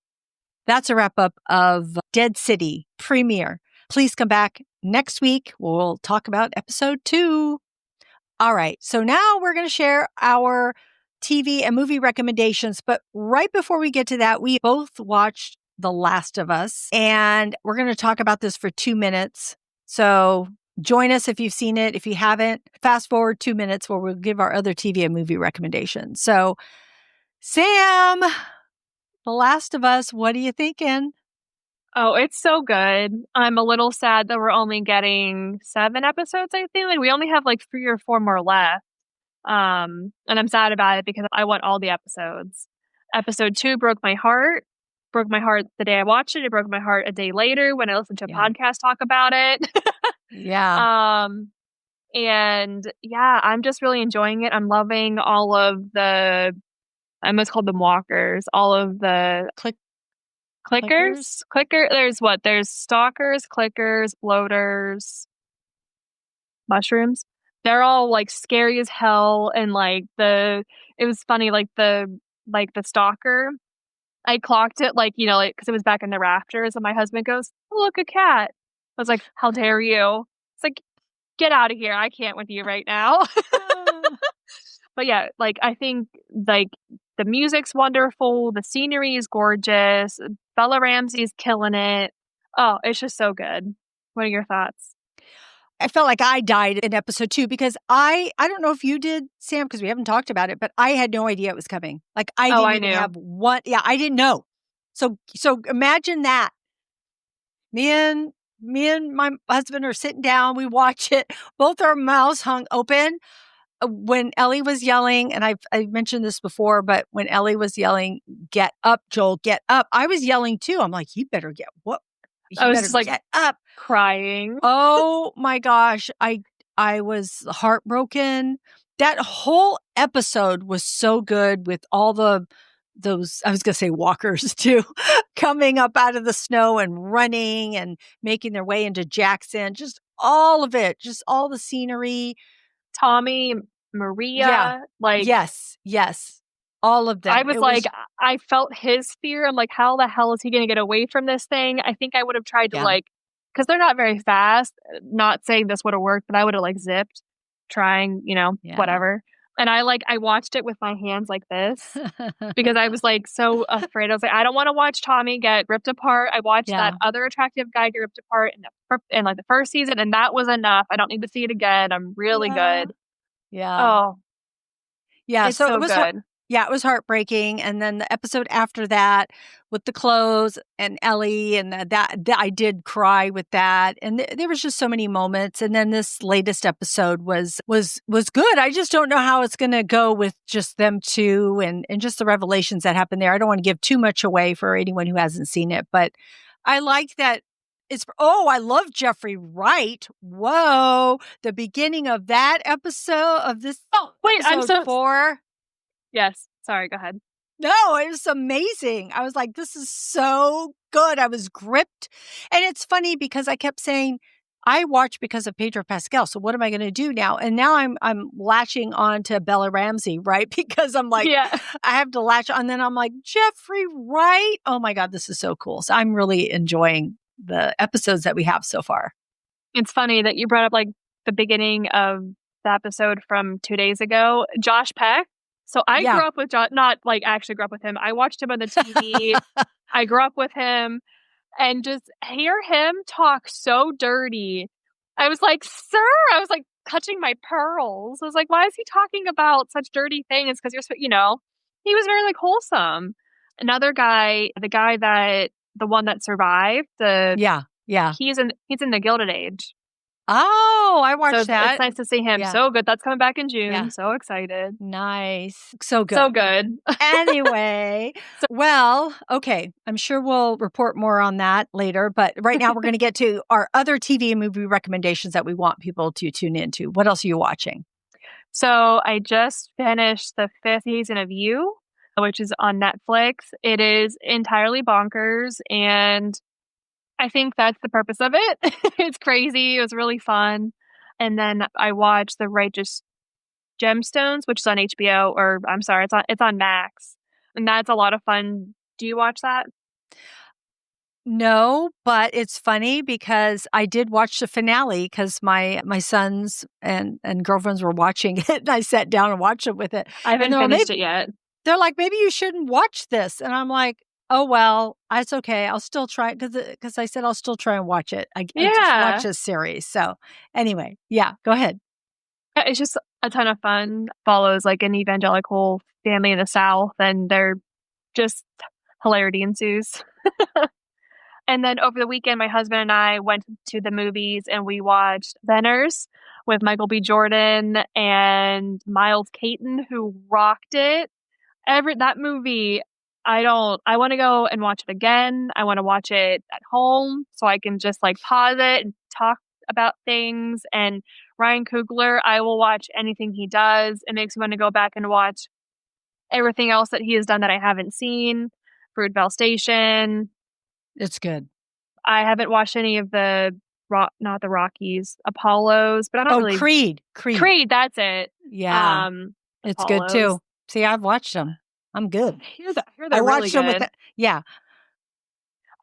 That's a wrap up of Dead City premiere. Please come back next week. We'll talk about episode 2. All right. So now we're going to share our TV and movie recommendations. But right before we get to that, we both watched The Last of Us and we're going to talk about this for 2 minutes. So join us if you've seen it. If you haven't, fast forward 2 minutes where we'll give our other TV and movie recommendations. So, Sam, The Last of Us, what are you thinking? Oh, it's so good. I'm a little sad that we're only getting 7 episodes, I think. Like, we only have like 3 or 4 more left. And I'm sad about it because I want all the episodes. Episode 2 broke my heart. Broke my heart the day I watched it. It broke my heart a day later when I listened to a podcast talk about it. Yeah. And yeah, I'm just really enjoying it. I'm loving all of I almost called them walkers, all of the clickers. There's stalkers, clickers, bloaters, mushrooms. They're all like scary as hell. And like it was funny, like the stalker, I clocked it, like, you know, like, cause it was back in the rafters, and my husband goes, "Oh, look, a cat." I was like, "How dare you?" It's like, "Get out of here. I can't with you right now." But yeah, like, I think like the music's wonderful. The scenery is gorgeous. Bella Ramsey's killing it. Oh, it's just so good. What are your thoughts? I felt like I died in episode 2 because I don't know if you did, Sam, because we haven't talked about it, but I had no idea it was coming. Like I didn't even knew. have one. Yeah, I didn't know. So imagine that. Me and my husband are sitting down. We watch it. Both our mouths hung open. When Ellie was yelling, and I mentioned this before, but when Ellie was yelling, "Get up, Joel, get up!" I was yelling too. I'm like, "You better get what? I You was better just like get up!" crying. Oh my gosh, I was heartbroken. That whole episode was so good with all those, I was going to say walkers too, coming up out of the snow and running and making their way into Jackson. Just all of it, just all the scenery. Tommy, Maria, Yeah. like, yes. All of them. I was like, I felt his fear. I'm like, how the hell is he going to get away from this thing? I think I would have tried to Yeah. because they're not very fast. Not saying this would have worked, but I would have like zipped, trying, whatever. And I watched it with my hands like this because I was like so afraid. I was like, I don't want to watch Tommy get ripped apart. I watched that other attractive guy get ripped apart in like the first season, and that was enough. I don't need to see it again. I'm really good. Yeah. Oh, yeah. it's so it was good. Yeah, it was heartbreaking. And then the episode after that with the clothes and Ellie and that I did cry with that. And there was just so many moments. And then this latest episode was good. I just don't know how it's going to go with just them two and just the revelations that happened there. I don't want to give too much away for anyone who hasn't seen it, but I like that. I love Jeffrey Wright. Whoa. The beginning of that episode of this. Oh, wait, episode 4. Yes. Sorry, go ahead. No, it was amazing. I was like, this is so good. I was gripped. And it's funny because I kept saying, I watch because of Pedro Pascal. So what am I going to do now? And now I'm latching on to Bella Ramsey, right? Because I'm like, I have to latch on. Then I'm like, Jeffrey Wright. Oh my God, this is so cool. So I'm really enjoying the episodes that we have so far. It's funny that you brought up like the beginning of the episode from 2 days ago. Josh Peck. So I grew up with Josh, not like actually grew up with him. I watched him on the TV. I grew up with him, and just hear him talk so dirty. I was like, sir, I was like touching my pearls. I was like, why is he talking about such dirty things? Because he was very like wholesome. Another guy, the one that survived, he's in the Gilded Age. Oh, I watched that. It's nice to see him. Yeah. So good. That's coming back in June. Yeah. So excited. Nice. So good. So good. Anyway, well, okay. I'm sure we'll report more on that later. But right now we're going to get to our other TV and movie recommendations that we want people to tune into. What else are you watching? So I just finished the 5th season of You, which is on Netflix. It is entirely bonkers, and I think that's the purpose of it. It's crazy. It was really fun. And then I watched The Righteous Gemstones, which is on HBO, or I'm sorry, it's on Max. And that's a lot of fun. Do you watch that? No, but it's funny because I did watch the finale because my sons and girlfriends were watching it, and I sat down and watched it with it. I haven't finished it yet. They're like, maybe you shouldn't watch this. And I'm like, Oh, well, it's okay. I'll still try because I said I'll still try and watch it. I just watched Yeah. this series. So anyway, yeah, go ahead. It's just a ton of fun. Follows like an evangelical family in the South, and they're just hilarity ensues. And then over the weekend, my husband and I went to the movies and we watched Venners with Michael B. Jordan and Miles Caton, who rocked it. That movie, I want to go and watch it again. I want to watch it at home so I can just like pause it and talk about things. And Ryan Coogler, I will watch anything he does. It makes me want to go back and watch everything else that he has done that I haven't seen. Fruitvale Station. It's good. I haven't watched any of not the Rockies, Apollos, but I don't really. Creed. Creed, that's it. Yeah. It's good too. See, I've watched them. I'm good. I watched them with yeah.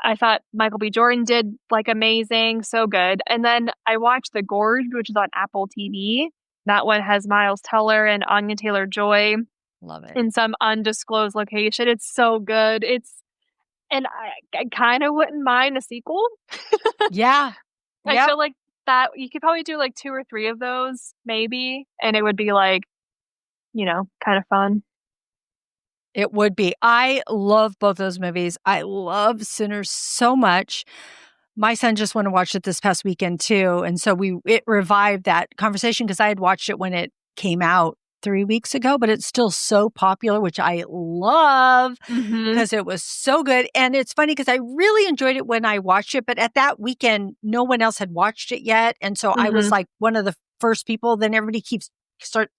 I thought Michael B. Jordan did like amazing, so good. And then I watched The Gorge, which is on Apple TV. That one has Miles Teller and Anya Taylor-Joy. Love it. In some undisclosed location. It's so good. And I kind of wouldn't mind a sequel. Yeah. I feel like that you could probably do like 2 or 3 of those, maybe, and it would be like, kind of fun. It would be. I love both those movies. I love Sinners so much. My son just went to watch it this past weekend too. And so it revived that conversation because I had watched it when it came out 3 weeks ago, but it's still so popular, which I love because it was so good. And it's funny because I really enjoyed it when I watched it, but at that weekend, no one else had watched it yet. And so I was like one of the first people. Then everybody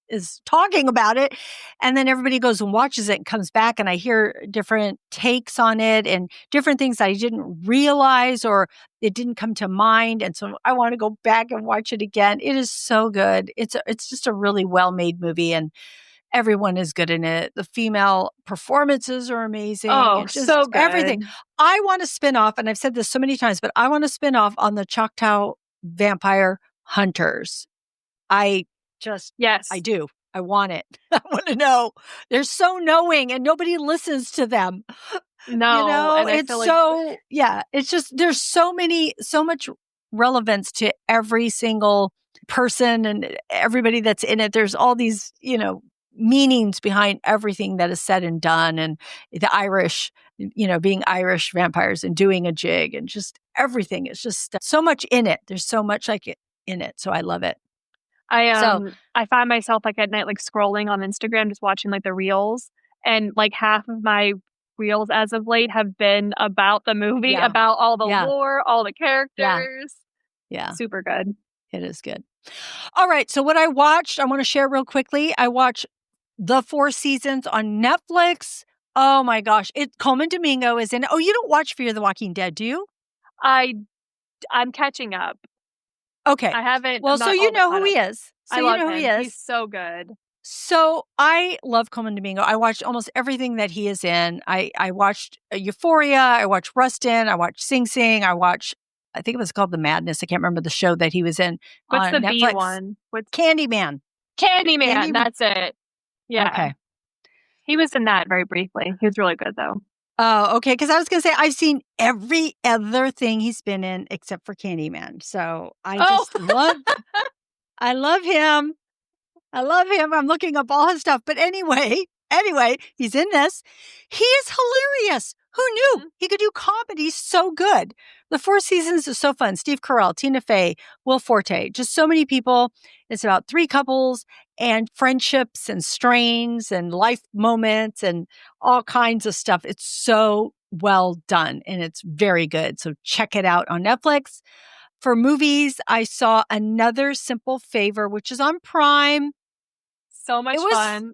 is talking about it. And then everybody goes and watches it and comes back and I hear different takes on it and different things I didn't realize or it didn't come to mind. And so I want to go back and watch it again. It is so good. It's just a really well-made movie and everyone is good in it. The female performances are amazing. Oh, just so good. everything. I want to spin off, and I've said this so many times, but I want to spin off on the Choctaw Vampire Hunters. Yes, I do. I want it. I want to know. They're so knowing and nobody listens to them. No, and it's so, it's just, there's so much relevance to every single person and everybody that's in it. There's all these, meanings behind everything that is said and done. And the Irish, being Irish vampires and doing a jig and just everything. It's just so much in it. There's so much like it in it. So I love it. I find myself like at night, like scrolling on Instagram, just watching like the reels, and like half of my reels as of late have been about the movie, about all the lore, all the characters. Yeah. Super good. It is good. All right. So what I watched, I want to share real quickly. I watched the 4 seasons on Netflix. Oh my gosh. Coleman Domingo is in. Oh, you don't watch Fear the Walking Dead, do you? I'm catching up. Okay. I haven't. Well, so you know who he is. I love him. He's so good. So I love Coleman Domingo. I watched almost everything that he is in. I watched Euphoria. I watched Rustin. I watched Sing Sing. I think it was called The Madness. I can't remember the show that he was in. What's the Netflix. B one? What's Candyman? Candyman. That's it. Yeah. Okay. He was in that very briefly. He was really good though. Oh, okay. Because I was going to say, I've seen every other thing he's been in except for Candyman. So I just I love him. I'm looking up all his stuff. But anyway, he's in this. He is hilarious. Who knew he could do comedy so good? The 4 seasons is so fun. Steve Carell, Tina Fey, Will Forte, just so many people. It's about 3 couples and friendships and strains and life moments and all kinds of stuff. It's so well done and it's very good. So check it out on Netflix. For movies, I saw Another Simple Favor, which is on Prime. So much fun.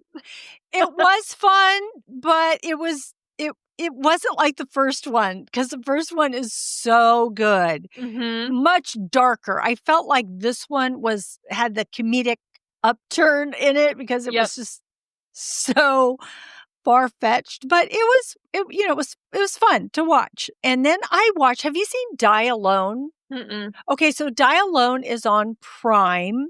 It was fun, but it wasn't like the first one because the first one is so good. Much darker. I felt like this one had the comedic upturn in it because it was just so far-fetched, but it was fun to watch. And then have you seen Die Alone? Mm-mm. Okay, so Die Alone is on Prime.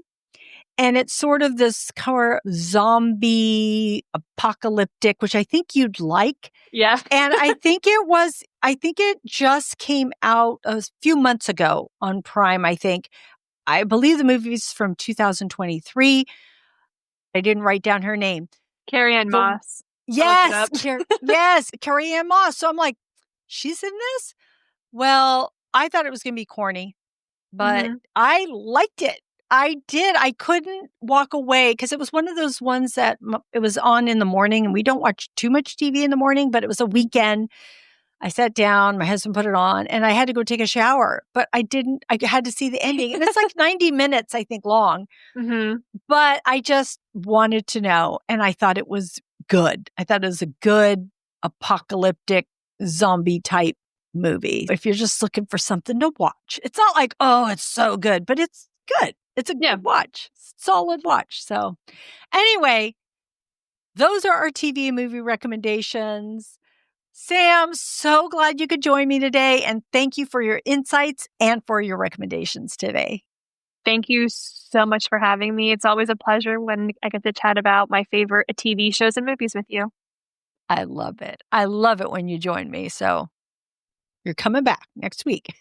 And it's sort of this kind of zombie apocalyptic, which I think you'd like. Yeah. And I think it just came out a few months ago on Prime, I think. I believe the movie's from 2023. I didn't write down her name. Carrie-Anne Moss. Yes, yes, Carrie-Anne Moss. So I'm like, she's in this? Well, I thought it was going to be corny, but I liked it. I did. I couldn't walk away because it was one of those ones that it was on in the morning, and we don't watch too much TV in the morning, but it was a weekend. I sat down, my husband put it on, and I had to go take a shower, but I didn't. I had to see the ending, and it's like 90 minutes, I think, long. But I just wanted to know, and I thought it was good. I thought it was a good apocalyptic zombie type movie. If you're just looking for something to watch, it's not like, oh, it's so good, but it's good. It's a good watch, solid watch. So anyway, those are our TV and movie recommendations. Sam, so glad you could join me today. And thank you for your insights and for your recommendations today. Thank you so much for having me. It's always a pleasure when I get to chat about my favorite TV shows and movies with you. I love it. I love it when you join me. So you're coming back next week.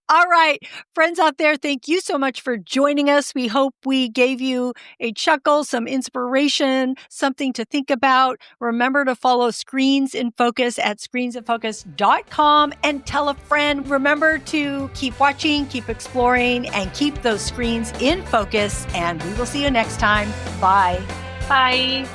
All right, friends out there, thank you so much for joining us. We hope we gave you a chuckle, some inspiration, something to think about. Remember to follow Screens in Focus at screensinfocus.com and tell a friend. Remember to keep watching, keep exploring, and keep those screens in focus. And we will see you next time. Bye. Bye.